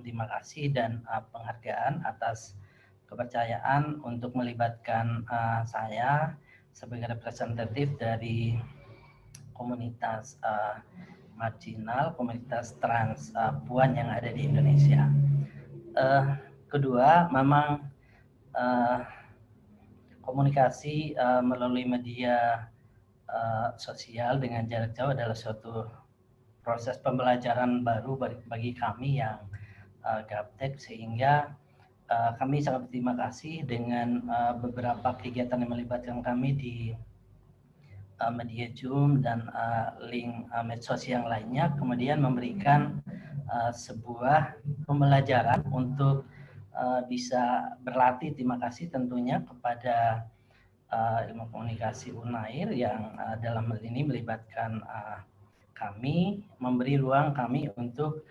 berterima kasih dan penghargaan atas kepercayaan untuk melibatkan saya sebagai representatif dari komunitas marginal, komunitas trans puan yang ada di Indonesia. Kedua, memang komunikasi melalui media sosial dengan jarak jauh adalah suatu proses pembelajaran baru bagi kami yang gaptek, sehingga kami sangat berterima kasih dengan beberapa kegiatan yang melibatkan kami di media Zoom dan link medsos yang lainnya, kemudian memberikan sebuah pembelajaran untuk bisa berlatih. Terima kasih tentunya kepada ilmu komunikasi Unair yang dalam hal ini melibatkan kami, memberi ruang kami untuk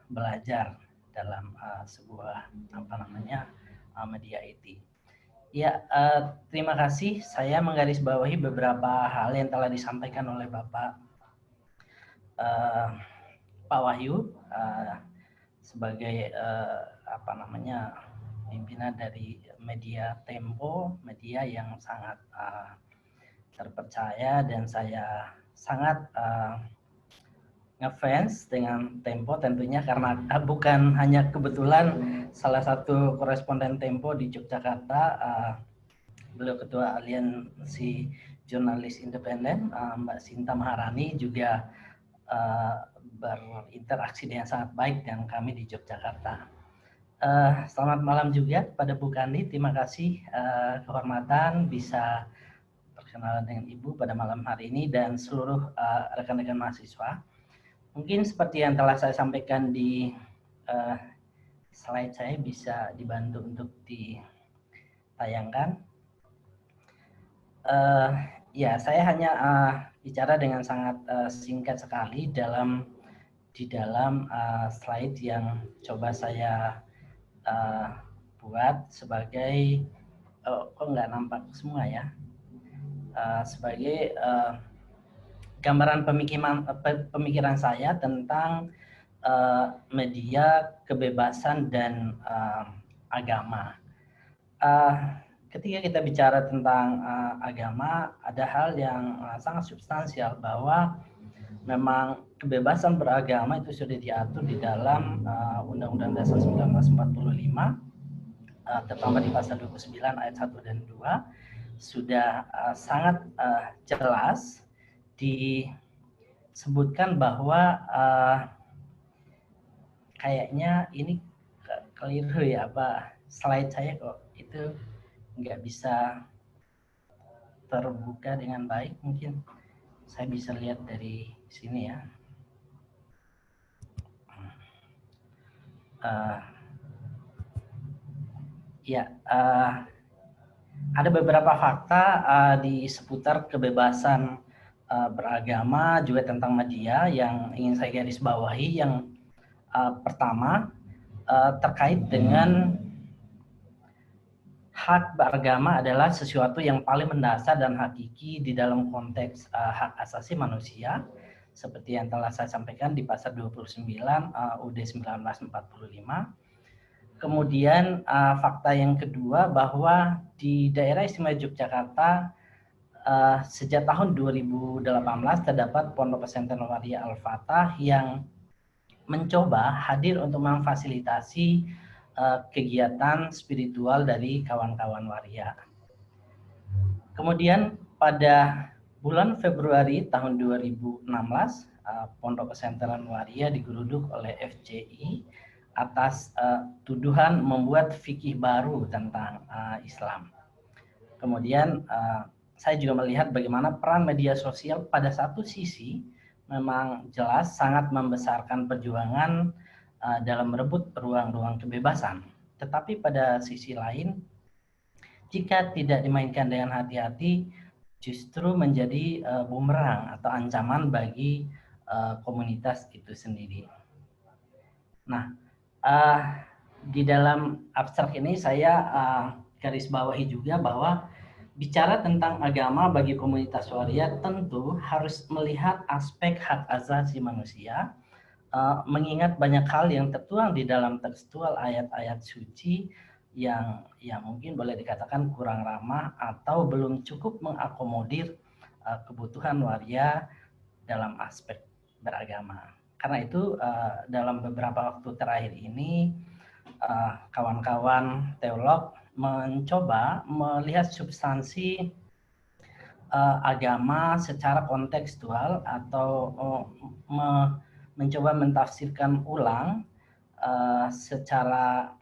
belajar dalam sebuah media IT. Ya, terima kasih. Saya menggarisbawahi beberapa hal yang telah disampaikan oleh Bapak Pak Wahyu sebagai pimpinan dari media Tempo, media yang sangat terpercaya, dan saya sangat ngefans dengan Tempo tentunya, karena bukan hanya kebetulan salah satu koresponden Tempo di Yogyakarta, beliau ketua aliansi jurnalis independen, Mbak Sinta Maharani, juga berinteraksi dengan sangat baik dengan kami di Yogyakarta. Selamat malam juga kepada Bu Kandi. Terima kasih kehormatan bisa perkenalan dengan Ibu pada malam hari ini dan seluruh rekan-rekan mahasiswa. Mungkin seperti yang telah saya sampaikan di slide saya, bisa dibantu untuk ditayangkan. Ya, saya hanya bicara dengan sangat singkat sekali di dalam slide yang coba saya buat sebagai kok nggak nampak semua ya, sebagai gambaran pemikiran saya tentang media, kebebasan, dan agama. Ketika kita bicara tentang agama, ada hal yang sangat substansial, bahwa memang kebebasan beragama itu sudah diatur di dalam Undang-Undang Dasar 1945, terutama di pasal 29 ayat 1 dan 2, sudah sangat jelas disebutkan bahwa kayaknya ini keliru ya Pak, slide saya kok itu nggak bisa terbuka dengan baik. Mungkin saya bisa lihat dari sini ya. Ada beberapa fakta di seputar kebebasan beragama, juga tentang media yang ingin saya garis bawahi. Yang pertama terkait dengan hak beragama adalah sesuatu yang paling mendasar dan hakiki di dalam konteks hak asasi manusia, seperti yang telah saya sampaikan di pasal 29 UUD 1945. Kemudian fakta yang kedua, bahwa di daerah istimewa Yogyakarta sejak tahun 2018 terdapat Pondok Pesantren Waria Al-Fatah yang mencoba hadir untuk memfasilitasi kegiatan spiritual dari kawan-kawan waria. Kemudian pada bulan Februari tahun 2016, Pondok Pesantren Waria digeruduk oleh FCI atas tuduhan membuat fikih baru tentang Islam. Kemudian saya juga melihat bagaimana peran media sosial pada satu sisi memang jelas sangat membesarkan perjuangan dalam merebut ruang-ruang kebebasan. Tetapi pada sisi lain, jika tidak dimainkan dengan hati-hati, justru menjadi bumerang atau ancaman bagi komunitas itu sendiri. Nah, di dalam abstrak ini saya garis bawahi juga bahwa bicara tentang agama bagi komunitas waria tentu harus melihat aspek hak asasi manusia, mengingat banyak hal yang tertuang di dalam tekstual ayat-ayat suci yang mungkin boleh dikatakan kurang ramah atau belum cukup mengakomodir kebutuhan waria dalam aspek beragama. Karena itu dalam beberapa waktu terakhir ini kawan-kawan teolog mencoba melihat substansi agama secara kontekstual atau mencoba mentafsirkan ulang secara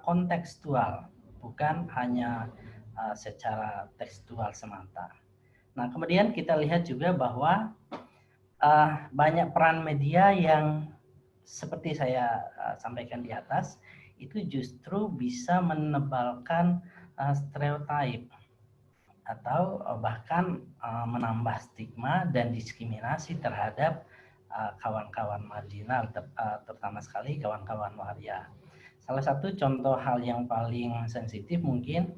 kontekstual, bukan hanya secara tekstual semata. Nah, kemudian kita lihat juga bahwa banyak peran media yang seperti saya sampaikan di atas itu justru bisa menebalkan stereotip atau bahkan menambah stigma dan diskriminasi terhadap kawan-kawan marginal, terutama sekali kawan-kawan waria. Salah satu contoh hal yang paling sensitif mungkin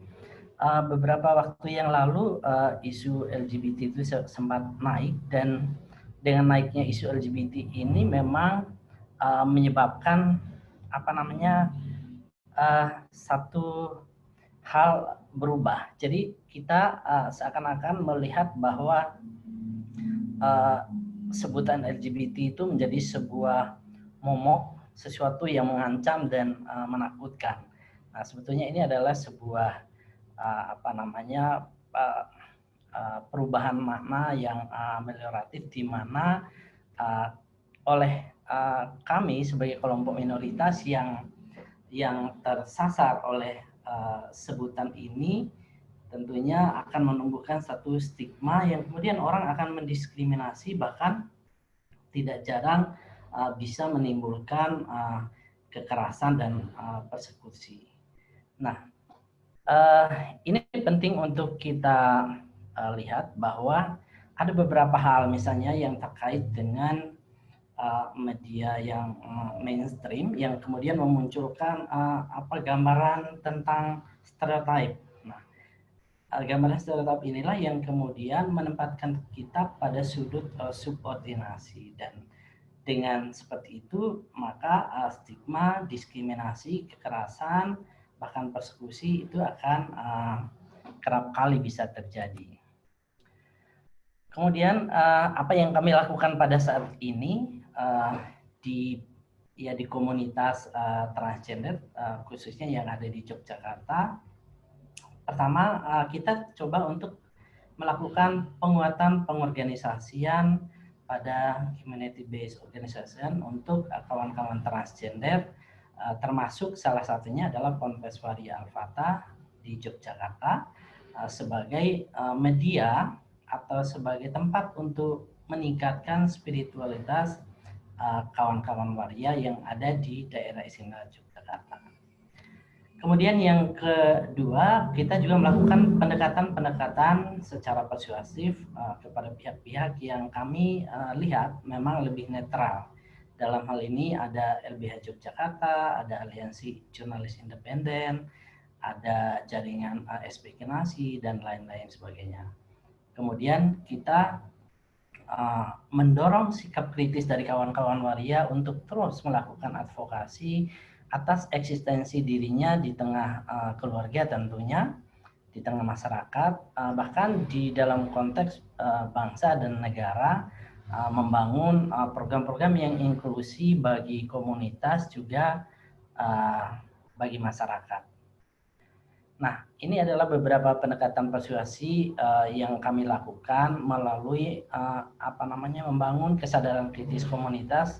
beberapa waktu yang lalu isu LGBT itu sempat naik, dan dengan naiknya isu LGBT ini memang menyebabkan satu hal berubah. Jadi kita seakan-akan melihat bahwa sebutan LGBT itu menjadi sebuah momok, sesuatu yang mengancam dan menakutkan. Nah, sebetulnya ini adalah sebuah perubahan makna yang melioratif, di mana oleh kami sebagai kelompok minoritas yang tersasar oleh sebutan ini tentunya akan menumbuhkan satu stigma yang kemudian orang akan mendiskriminasi, bahkan tidak jarang bisa menimbulkan kekerasan dan persekusi. Nah, ini penting untuk kita lihat bahwa ada beberapa hal misalnya yang terkait dengan media yang mainstream yang kemudian memunculkan gambaran tentang stereotip. Nah, gambaran stereotip inilah yang kemudian menempatkan kita pada sudut subordinasi, dan dengan seperti itu maka stigma, diskriminasi, kekerasan, bahkan persekusi itu akan kerap kali bisa terjadi. Kemudian apa yang kami lakukan pada saat ini di komunitas transgender khususnya yang ada di Yogyakarta. Pertama, kita coba untuk melakukan penguatan pengorganisasian pada community based organization untuk kawan-kawan transgender, termasuk salah satunya adalah Ponpes Waria Al-Fatah di Yogyakarta sebagai media atau sebagai tempat untuk meningkatkan spiritualitas kawan-kawan waria yang ada di daerah istimewa Yogyakarta. Kemudian yang kedua, kita juga melakukan pendekatan-pendekatan secara persuasif kepada pihak-pihak yang kami lihat memang lebih netral. Dalam hal ini ada LBH Yogyakarta, ada Aliansi Jurnalis Independen, ada jaringan ASP Kinasi, dan lain-lain sebagainya. Kemudian kita mendorong sikap kritis dari kawan-kawan waria untuk terus melakukan advokasi atas eksistensi dirinya di tengah keluarga tentunya, di tengah masyarakat, bahkan di dalam konteks bangsa dan negara, membangun program-program yang inklusi bagi komunitas juga bagi masyarakat. Nah, ini adalah beberapa pendekatan persuasi yang kami lakukan melalui membangun kesadaran kritis komunitas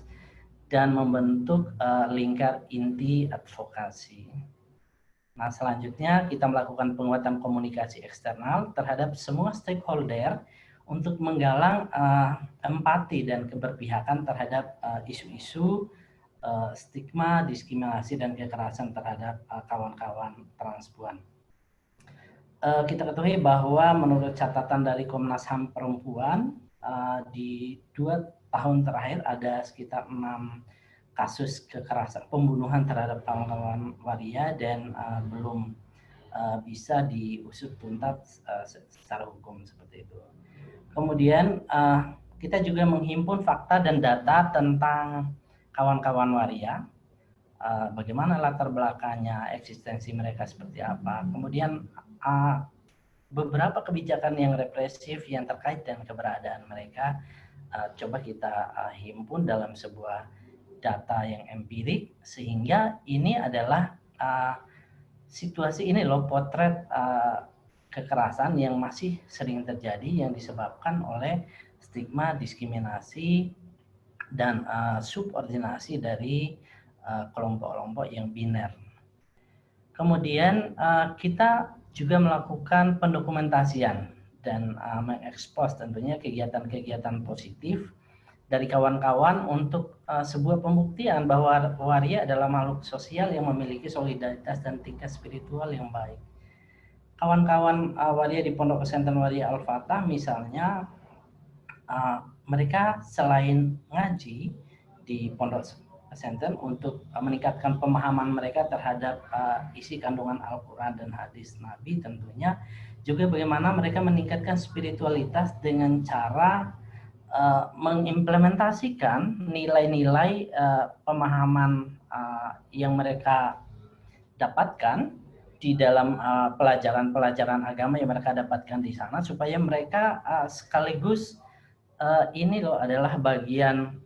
dan membentuk lingkar inti advokasi. Nah, selanjutnya kita melakukan penguatan komunikasi eksternal terhadap semua stakeholder untuk menggalang empati dan keberpihakan terhadap isu-isu stigma, diskriminasi, dan kekerasan terhadap kawan-kawan transpuan. Kita ketahui bahwa menurut catatan dari Komnas HAM Perempuan, di 2 tahun terakhir ada sekitar 6 kasus kekerasan pembunuhan terhadap kawan-kawan waria dan belum bisa diusut tuntas secara hukum seperti itu. Kemudian kita juga menghimpun fakta dan data tentang kawan-kawan waria, bagaimana latar belakangnya, eksistensi mereka seperti apa, kemudian beberapa kebijakan yang represif yang terkait dengan keberadaan mereka coba kita himpun dalam sebuah data yang empirik, sehingga ini adalah situasi ini loh, potret kekerasan yang masih sering terjadi yang disebabkan oleh stigma, diskriminasi, dan subordinasi dari kelompok-kelompok yang biner. Kemudian kita juga melakukan pendokumentasian dan mengekspos tentunya kegiatan-kegiatan positif dari kawan-kawan untuk sebuah pembuktian bahwa waria adalah makhluk sosial yang memiliki solidaritas dan tingkat spiritual yang baik. Kawan-kawan waria di Pondok Pesantren Waria Al-Fatah misalnya, mereka selain ngaji di Pondok Pesantren untuk meningkatkan pemahaman mereka terhadap isi kandungan Al-Quran dan hadis Nabi, tentunya juga bagaimana mereka meningkatkan spiritualitas dengan cara mengimplementasikan nilai-nilai pemahaman yang mereka dapatkan di dalam pelajaran-pelajaran agama yang mereka dapatkan di sana, supaya mereka sekaligus ini loh adalah bagian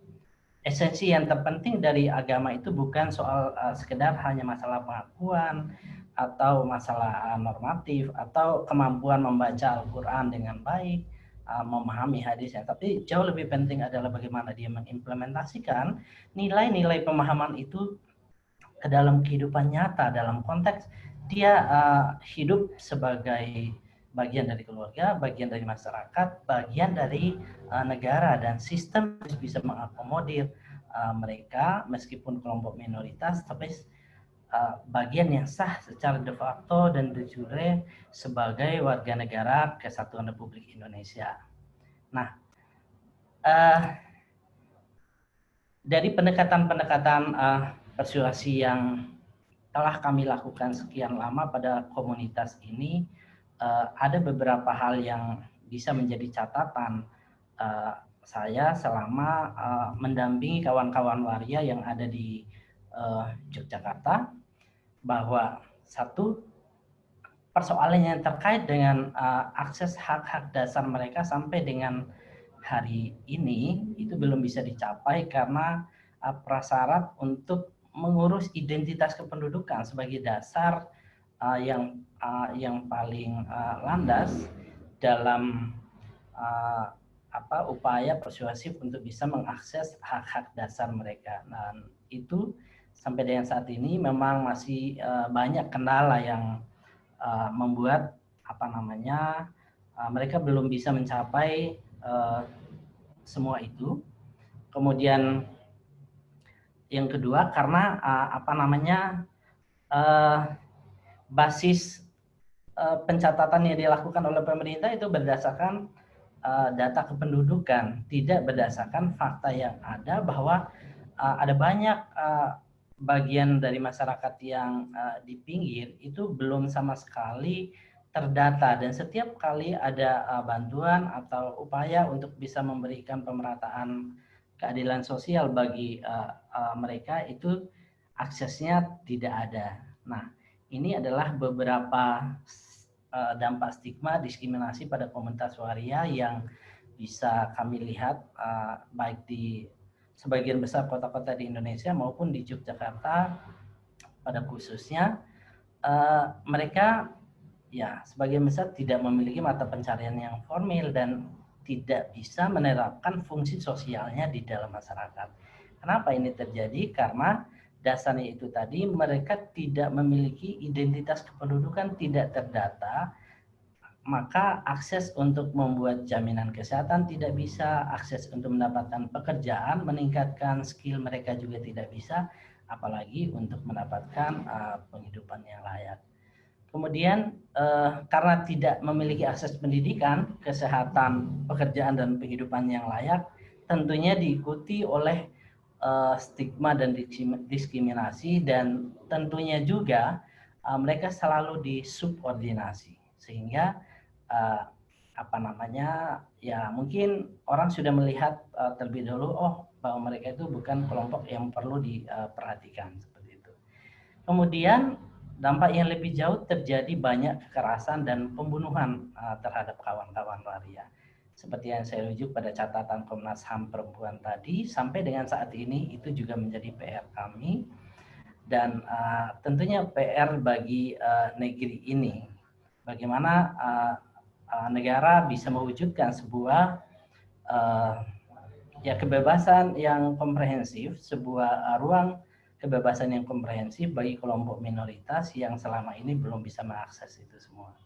esensi yang terpenting dari agama itu, bukan soal sekedar hanya masalah pengakuan atau masalah normatif atau kemampuan membaca Al-Quran dengan baik, memahami hadisnya, tapi jauh lebih penting adalah bagaimana dia mengimplementasikan nilai-nilai pemahaman itu ke dalam kehidupan nyata, dalam konteks dia hidup sebagai bagian dari keluarga, bagian dari masyarakat, bagian dari negara, dan sistem bisa mengakomodir mereka meskipun kelompok minoritas, tapi bagian yang sah secara de facto dan de jure sebagai warga negara Kesatuan Republik Indonesia. Nah, dari pendekatan-pendekatan persuasi yang telah kami lakukan sekian lama pada komunitas ini, ada beberapa hal yang bisa menjadi catatan saya selama mendampingi kawan-kawan waria yang ada di Yogyakarta, bahwa satu, persoalan yang terkait dengan akses hak-hak dasar mereka sampai dengan hari ini itu belum bisa dicapai karena prasyarat untuk mengurus identitas kependudukan sebagai dasar yang paling landas dalam upaya persuasif untuk bisa mengakses hak-hak dasar mereka. Dan itu sampai dengan saat ini memang masih banyak kendala yang membuat mereka belum bisa mencapai semua itu. Kemudian yang kedua, karena basis pencatatan yang dilakukan oleh pemerintah itu berdasarkan data kependudukan, tidak berdasarkan fakta yang ada, bahwa ada banyak bagian dari masyarakat yang di pinggir itu belum sama sekali terdata, dan setiap kali ada bantuan atau upaya untuk bisa memberikan pemerataan keadilan sosial bagi mereka, itu aksesnya tidak ada. Nah, ini adalah beberapa dampak stigma diskriminasi pada komunitas waria yang bisa kami lihat baik di sebagian besar kota-kota di Indonesia maupun di Yogyakarta pada khususnya. Mereka ya sebagian besar tidak memiliki mata pencarian yang formal dan tidak bisa menerapkan fungsi sosialnya di dalam masyarakat. Kenapa ini terjadi? Karena dasarnya itu tadi, mereka tidak memiliki identitas kependudukan, tidak terdata, maka akses untuk membuat jaminan kesehatan tidak bisa, akses untuk mendapatkan pekerjaan, meningkatkan skill mereka juga tidak bisa, apalagi untuk mendapatkan penghidupan yang layak. Kemudian karena tidak memiliki akses pendidikan, kesehatan, pekerjaan, dan penghidupan yang layak, tentunya diikuti oleh stigma dan diskriminasi, dan tentunya juga mereka selalu disubordinasi, sehingga apa namanya, ya mungkin orang sudah melihat terlebih dahulu, oh bahwa mereka itu bukan kelompok yang perlu diperhatikan seperti itu. Kemudian dampak yang lebih jauh, terjadi banyak kekerasan dan pembunuhan terhadap kawan-kawan waria. Seperti yang saya rujuk pada catatan Komnas HAM Perempuan tadi, sampai dengan saat ini itu juga menjadi PR kami, dan tentunya PR bagi negeri ini. Bagaimana negara bisa mewujudkan sebuah ya kebebasan yang komprehensif, sebuah ruang kebebasan yang komprehensif bagi kelompok minoritas yang selama ini belum bisa mengakses itu semua.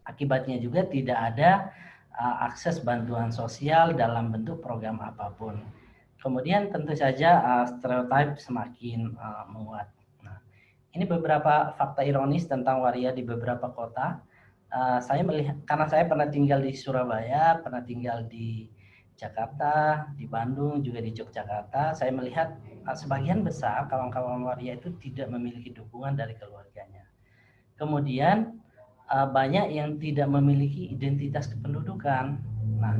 Akibatnya juga tidak ada akses bantuan sosial dalam bentuk program apapun. Kemudian tentu saja stereotip semakin menguat. Nah, ini beberapa fakta ironis tentang waria di beberapa kota. Saya melihat, karena saya pernah tinggal di Surabaya, pernah tinggal di Jakarta, di Bandung, juga di Yogyakarta, saya melihat sebagian besar kawan-kawan waria itu tidak memiliki dukungan dari keluarganya. Kemudian banyak yang tidak memiliki identitas kependudukan. Nah,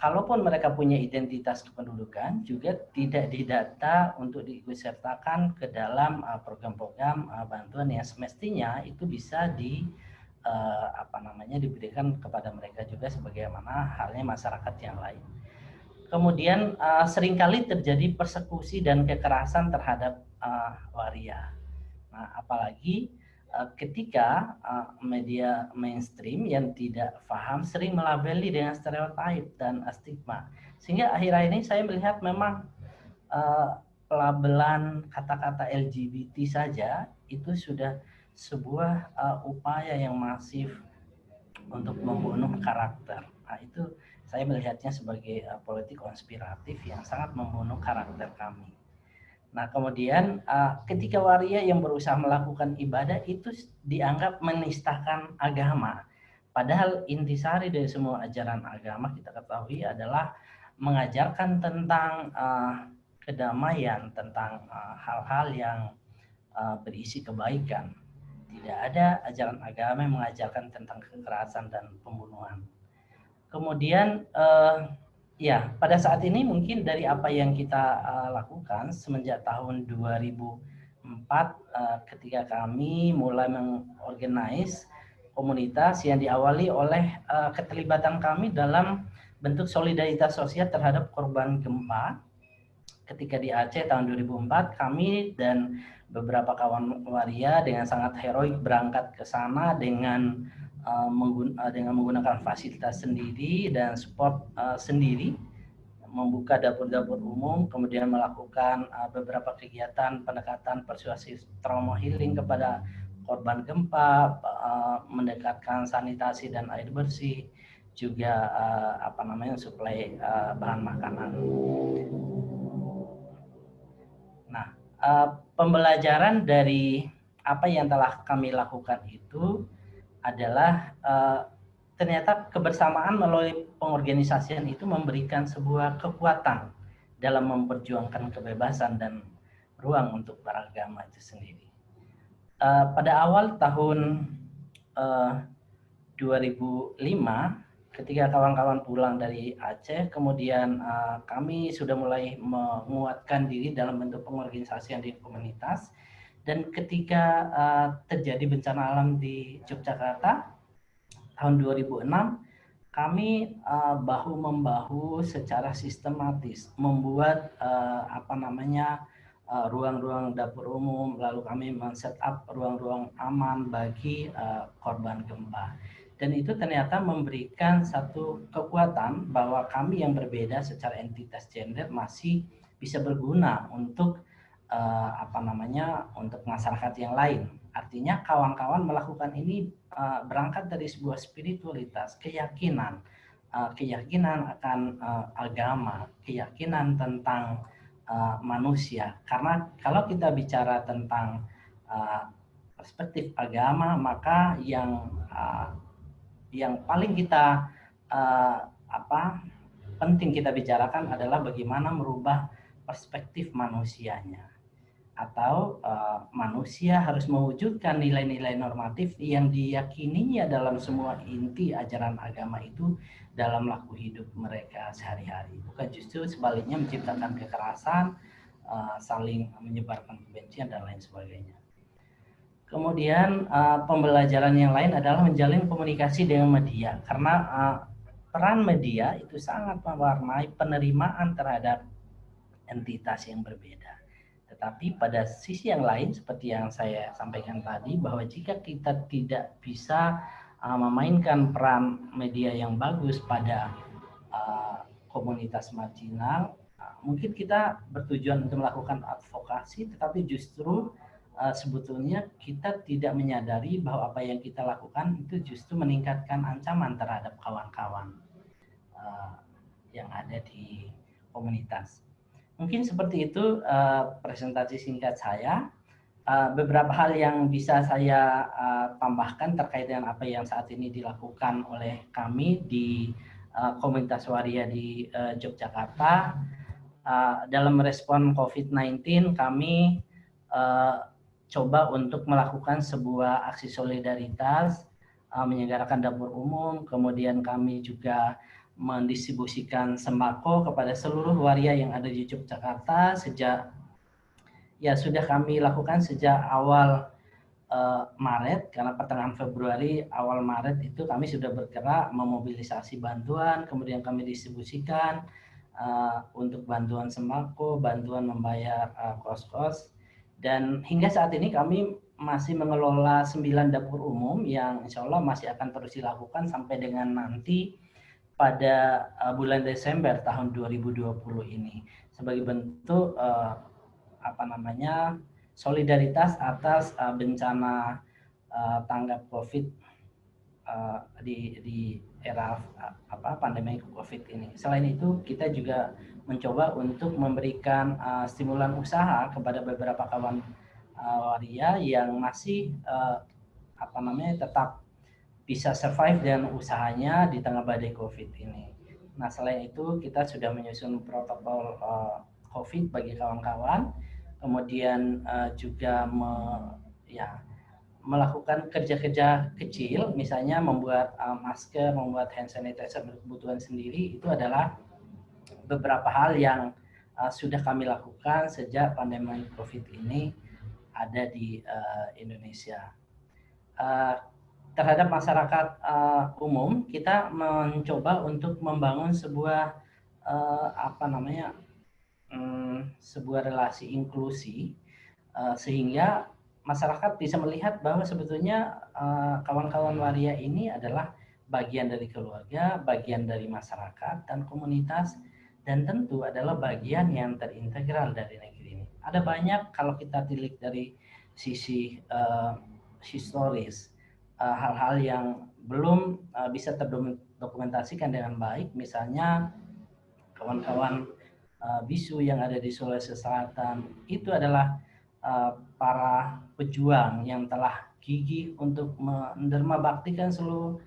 kalaupun mereka punya identitas kependudukan, juga tidak didata untuk diikutsertakan ke dalam program-program bantuan yang semestinya itu bisa diberikan kepada mereka juga sebagaimana halnya masyarakat yang lain. Kemudian seringkali terjadi persekusi dan kekerasan terhadap waria. Nah, apalagi ketika media mainstream yang tidak paham sering melabeli dengan stereotip dan stigma. Sehingga akhir-akhir ini saya melihat memang pelabelan kata-kata LGBT saja itu sudah sebuah upaya yang masif untuk membunuh karakter. Nah, itu saya melihatnya sebagai politik konspiratif yang sangat membunuh karakter kami. Nah, kemudian ketika waria yang berusaha melakukan ibadah itu dianggap menistakan agama. Padahal intisari dari semua ajaran agama kita ketahui adalah mengajarkan tentang kedamaian, tentang hal-hal yang berisi kebaikan. Tidak ada ajaran agama yang mengajarkan tentang kekerasan dan pembunuhan. Kemudian ya, pada saat ini mungkin dari apa yang kita lakukan semenjak tahun 2004 ketika kami mulai mengorganize komunitas yang diawali oleh keterlibatan kami dalam bentuk solidaritas sosial terhadap korban gempa. Ketika di Aceh tahun 2004, kami dan beberapa kawan waria dengan sangat heroik berangkat ke sana dengan menggunakan fasilitas sendiri dan support sendiri, membuka dapur-dapur umum, kemudian melakukan beberapa kegiatan pendekatan persuasif trauma healing kepada korban gempa, mendekatkan sanitasi dan air bersih, juga suplai bahan makanan. Nah, pembelajaran dari apa yang telah kami lakukan itu adalah ternyata kebersamaan melalui pengorganisasian itu memberikan sebuah kekuatan dalam memperjuangkan kebebasan dan ruang untuk beragama itu sendiri. Pada awal tahun 2005, ketika kawan-kawan pulang dari Aceh, kemudian kami sudah mulai menguatkan diri dalam bentuk pengorganisasian di komunitas. Dan ketika terjadi bencana alam di Yogyakarta tahun 2006, kami bahu-membahu secara sistematis membuat ruang-ruang dapur umum, lalu kami men-setup ruang-ruang aman bagi korban gempa. Dan itu ternyata memberikan satu kekuatan bahwa kami yang berbeda secara entitas gender masih bisa berguna untuk untuk masyarakat yang lain. Artinya kawan-kawan melakukan ini berangkat dari sebuah spiritualitas, keyakinan akan agama, keyakinan tentang manusia. Karena kalau kita bicara tentang perspektif agama, maka yang paling kita penting kita bicarakan adalah bagaimana merubah perspektif manusianya. atau manusia harus mewujudkan nilai-nilai normatif yang diyakininya dalam semua inti ajaran agama itu dalam laku hidup mereka sehari-hari. Bukan justru sebaliknya menciptakan kekerasan, saling menyebarkan kebencian dan lain sebagainya. Kemudian pembelajaran yang lain adalah menjalin komunikasi dengan media, karena peran media itu sangat mewarnai penerimaan terhadap entitas yang berbeda. Tetapi pada sisi yang lain, seperti yang saya sampaikan tadi, bahwa jika kita tidak bisa memainkan peran media yang bagus pada komunitas marginal, mungkin kita bertujuan untuk melakukan advokasi, tetapi justru sebetulnya kita tidak menyadari bahwa apa yang kita lakukan itu justru meningkatkan ancaman terhadap kawan-kawan yang ada di komunitas. Mungkin seperti itu presentasi singkat saya. Beberapa hal yang bisa saya tambahkan terkait dengan apa yang saat ini dilakukan oleh kami di komunitas waria di Yogyakarta. Dalam respon COVID-19 kami coba untuk melakukan sebuah aksi solidaritas, menyelenggarakan dapur umum, kemudian kami juga mendistribusikan sembako kepada seluruh waria yang ada di Yogyakarta sudah kami lakukan sejak awal Maret, karena pertengahan Februari awal Maret itu kami sudah bergerak memobilisasi bantuan, kemudian kami distribusikan untuk bantuan sembako, bantuan membayar kos-kos, dan hingga saat ini kami masih mengelola 9 dapur umum yang insya Allah masih akan terus dilakukan sampai dengan nanti pada bulan Desember tahun 2020 ini sebagai bentuk solidaritas atas bencana tanggap COVID di era pandemi COVID ini. Selain itu, kita juga mencoba untuk memberikan stimulan usaha kepada beberapa kawan waria yang masih tetap bisa survive dengan usahanya di tengah badai COVID ini. Nah, selain itu kita sudah menyusun protokol COVID bagi kawan-kawan, kemudian juga melakukan kerja-kerja kecil, misalnya membuat masker, membuat hand sanitizer untuk kebutuhan sendiri. Itu adalah beberapa hal yang sudah kami lakukan sejak pandemi COVID ini ada di Indonesia. Terhadap masyarakat umum, kita mencoba untuk membangun sebuah sebuah relasi inklusi sehingga masyarakat bisa melihat bahwa sebetulnya kawan-kawan waria ini adalah bagian dari keluarga, bagian dari masyarakat dan komunitas, dan tentu adalah bagian yang terintegral dari negeri ini. Ada banyak kalau kita tilik dari sisi historis, hal-hal yang belum bisa terdokumentasikan dengan baik, misalnya kawan-kawan bisu yang ada di Sulawesi Selatan itu adalah para pejuang yang telah gigih untuk menderma baktikan seluruh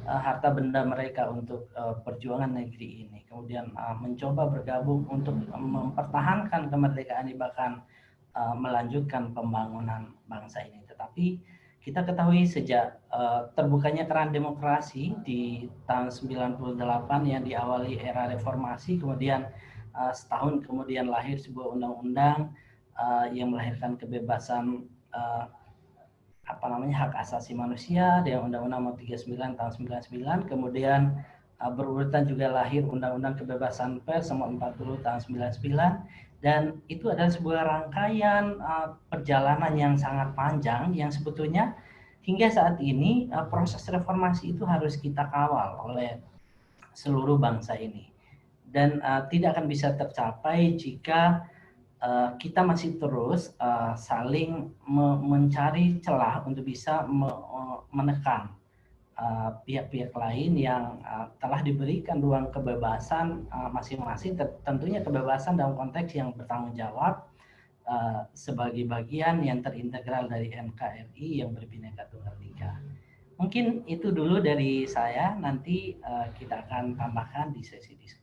harta benda mereka untuk perjuangan negeri ini, kemudian mencoba bergabung untuk mempertahankan kemerdekaan ini, bahkan melanjutkan pembangunan bangsa ini. Tetapi kita ketahui sejak terbukanya keran demokrasi di tahun 98 yang diawali era reformasi, kemudian setahun kemudian lahir sebuah undang-undang yang melahirkan kebebasan hak asasi manusia dengan Undang-Undang Nomor 39 tahun 99, kemudian berurutan juga lahir Undang-Undang Kebebasan Pers Nomor 40 tahun 99. Dan itu adalah sebuah rangkaian perjalanan yang sangat panjang yang sebetulnya hingga saat ini proses reformasi itu harus kita kawal oleh seluruh bangsa ini. Dan tidak akan bisa tercapai jika kita masih terus saling mencari celah untuk bisa menekan pihak-pihak lain yang telah diberikan ruang kebebasan masing-masing, tentunya kebebasan dalam konteks yang bertanggung jawab sebagai bagian yang terintegral dari NKRI yang berbineka tunggal ika. Mungkin itu dulu dari saya, nanti kita akan tambahkan di sesi diskusi.